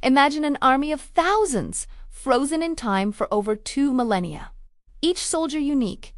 Imagine an army of thousands, frozen in time for over 2 millennia. Each soldier unique,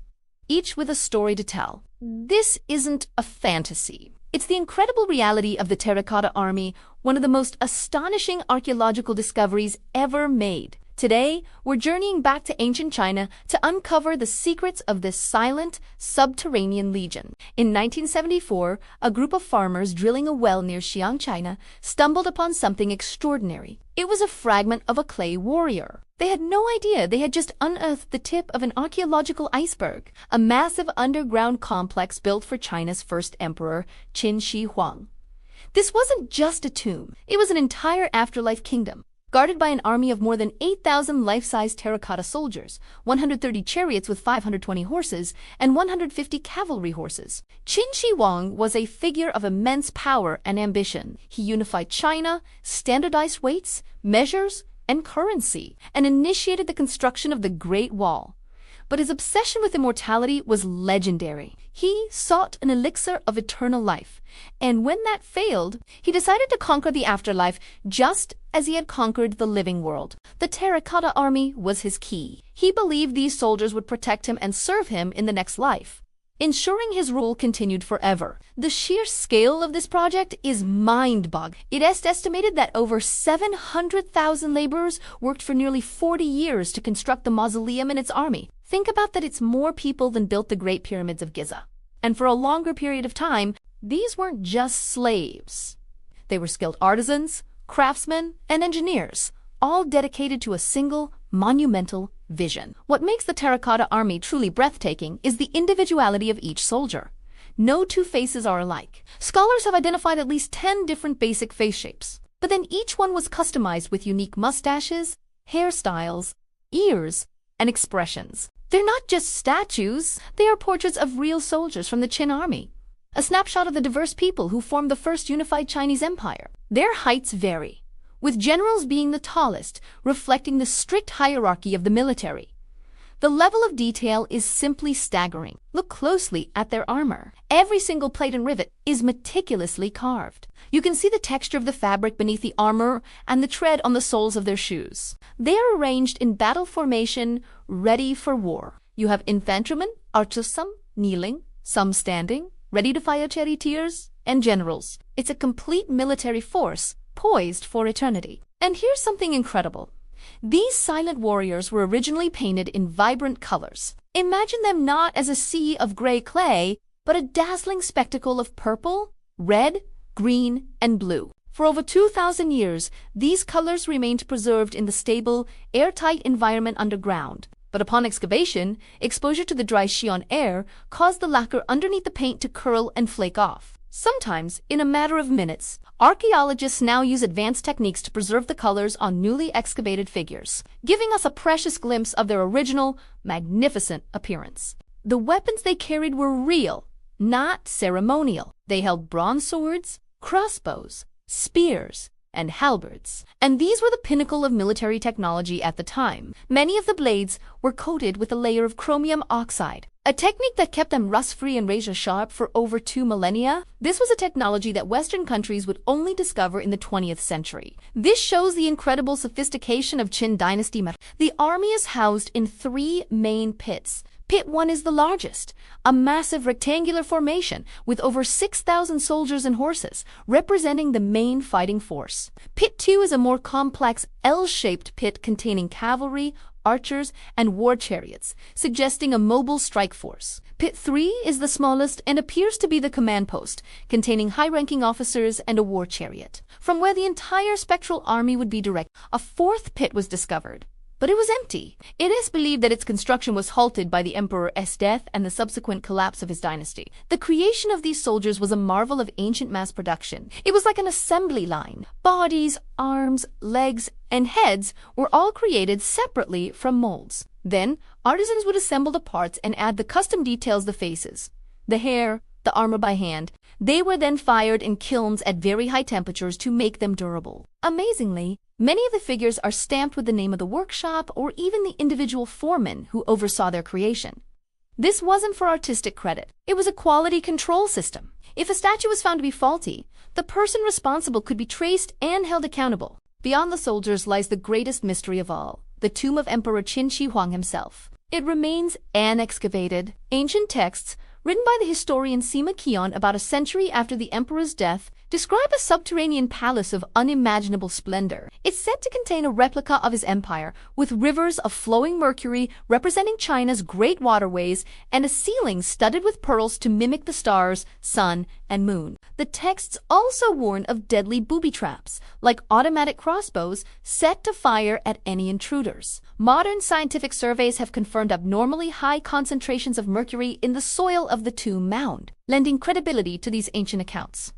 each with a story to tell. This isn't a fantasy. It's the incredible reality of the Terracotta Army, one of the most astonishing archaeological discoveries ever made. Today, we're journeying back to ancient China to uncover the secrets of this silent, subterranean legion. In 1974, a group of farmers drilling a well near Xi'an, China, stumbled upon something extraordinary. It was a fragment of a clay warrior. They had no idea they had just unearthed the tip of an archaeological iceberg, a massive underground complex built for China's first emperor, Qin Shi Huang. This wasn't just a tomb, it was an entire afterlife kingdom, guarded by an army of more than 8,000 life-size terracotta soldiers, 130 chariots with 520 horses, and 150 cavalry horses. Qin Shi Huang was a figure of immense power and ambition. He unified China, standardized weights, measures, and currency, and initiated the construction of the Great Wall. But his obsession with immortality was legendary. He sought an elixir of eternal life, and when that failed, he decided to conquer the afterlife just as he had conquered the living world. The Terracotta Army was his key. He believed these soldiers would protect him and serve him in the next life, ensuring his rule continued forever. The sheer scale of this project is mind-boggling. It is estimated that over 700,000 laborers worked for nearly 40 years to construct the mausoleum and its army. Think about that, it's more people than built the Great Pyramids of Giza. And for a longer period of time, these weren't just slaves. They were skilled artisans, craftsmen, and engineers, all dedicated to a single, monumental vision. What makes the Terracotta Army truly breathtaking is the individuality of each soldier. No two faces are alike. Scholars have identified at least 10 different basic face shapes, but then each one was customized with unique mustaches, hairstyles, ears, and expressions. They're not just statues, they are portraits of real soldiers from the Qin Army, a snapshot of the diverse people who formed the first unified Chinese empire. Their heights vary, with generals being the tallest, reflecting the strict hierarchy of the military. The level of detail is simply staggering. Look closely at their armor. Every single plate and rivet is meticulously carved. You can see the texture of the fabric beneath the armor and the tread on the soles of their shoes. They are arranged in battle formation, ready for war. You have infantrymen, archers, some kneeling, some standing, ready to fire charioteers, and generals. It's a complete military force, poised for eternity. And here's something incredible. These silent warriors were originally painted in vibrant colors. Imagine them not as a sea of gray clay, but a dazzling spectacle of purple, red, green, and blue. For over 2,000 years, these colors remained preserved in the stable, airtight environment underground. But upon excavation, exposure to the dry Xi'an air caused the lacquer underneath the paint to curl and flake off. Sometimes, in a matter of minutes, archaeologists now use advanced techniques to preserve the colors on newly excavated figures, giving us a precious glimpse of their original, magnificent appearance. The weapons they carried were real, not ceremonial. They held bronze swords, crossbows, spears, and halberds. And these were the pinnacle of military technology at the time. Many of the blades were coated with a layer of chromium oxide, a technique that kept them rust-free and razor-sharp for over 2 millennia. This was a technology that Western countries would only discover in the 20th century. This shows the incredible sophistication of Qin dynasty. The army is housed in 3 main pits. Pit 1 is the largest, a massive rectangular formation with over 6,000 soldiers and horses, representing the main fighting force. Pit 2 is a more complex L-shaped pit containing cavalry, archers, and war chariots, suggesting a mobile strike force. Pit 3 is the smallest and appears to be the command post, containing high-ranking officers and a war chariot, from where the entire spectral army would be directed. A 4th pit was discovered, but it was empty. It is believed that its construction was halted by the emperor's death and the subsequent collapse of his dynasty. The creation of these soldiers was a marvel of ancient mass production. It was like an assembly line. Bodies, arms, legs, and heads were all created separately from molds. Then, artisans would assemble the parts and add the custom details: the faces, the hair, the armor by hand. They were then fired in kilns at very high temperatures to make them durable. Amazingly, many of the figures are stamped with the name of the workshop or even the individual foreman who oversaw their creation. This wasn't for artistic credit. It was a quality control system. If a statue was found to be faulty, the person responsible could be traced and held accountable. Beyond the soldiers lies the greatest mystery of all, the tomb of Emperor Qin Shi Huang himself. It remains unexcavated. Ancient texts, written by the historian Sima Qian about a century after the emperor's death, describe a subterranean palace of unimaginable splendor. It's said to contain a replica of his empire, with rivers of flowing mercury representing China's great waterways and a ceiling studded with pearls to mimic the stars, sun, and moon. The texts also warn of deadly booby traps, like automatic crossbows set to fire at any intruders. Modern scientific surveys have confirmed abnormally high concentrations of mercury in the soil of the tomb mound, lending credibility to these ancient accounts.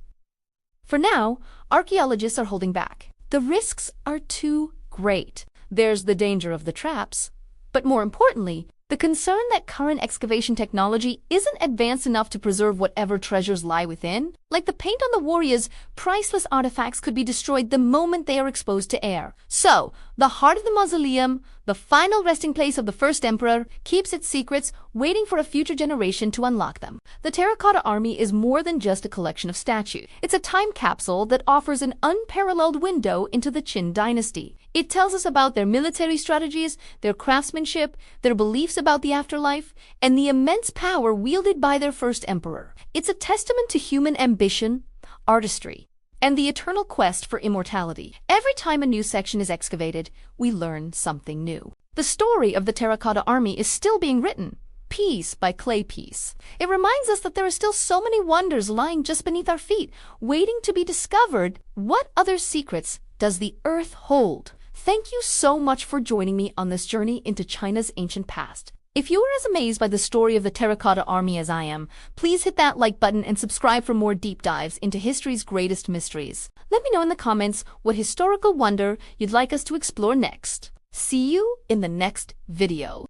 For now, archaeologists are holding back. The risks are too great. There's the danger of the traps, but more importantly, the concern that current excavation technology isn't advanced enough to preserve whatever treasures lie within. Like the paint on the warriors, priceless artifacts could be destroyed the moment they are exposed to air. So, the heart of the mausoleum, the final resting place of the first emperor, keeps its secrets, waiting for a future generation to unlock them. The Terracotta Army is more than just a collection of statues. It's a time capsule that offers an unparalleled window into the Qin dynasty. It tells us about their military strategies, their craftsmanship, their beliefs about the afterlife, and the immense power wielded by their first emperor. It's a testament to human ambition, artistry, and the eternal quest for immortality. Every time a new section is excavated, we learn something new. The story of the Terracotta Army is still being written, piece by clay piece. It reminds us that there are still so many wonders lying just beneath our feet, waiting to be discovered. What other secrets does the earth hold? Thank you so much for joining me on this journey into China's ancient past. If you are as amazed by the story of the Terracotta Army as I am, please hit that like button and subscribe for more deep dives into history's greatest mysteries. Let me know in the comments what historical wonder you'd like us to explore next. See you in the next video.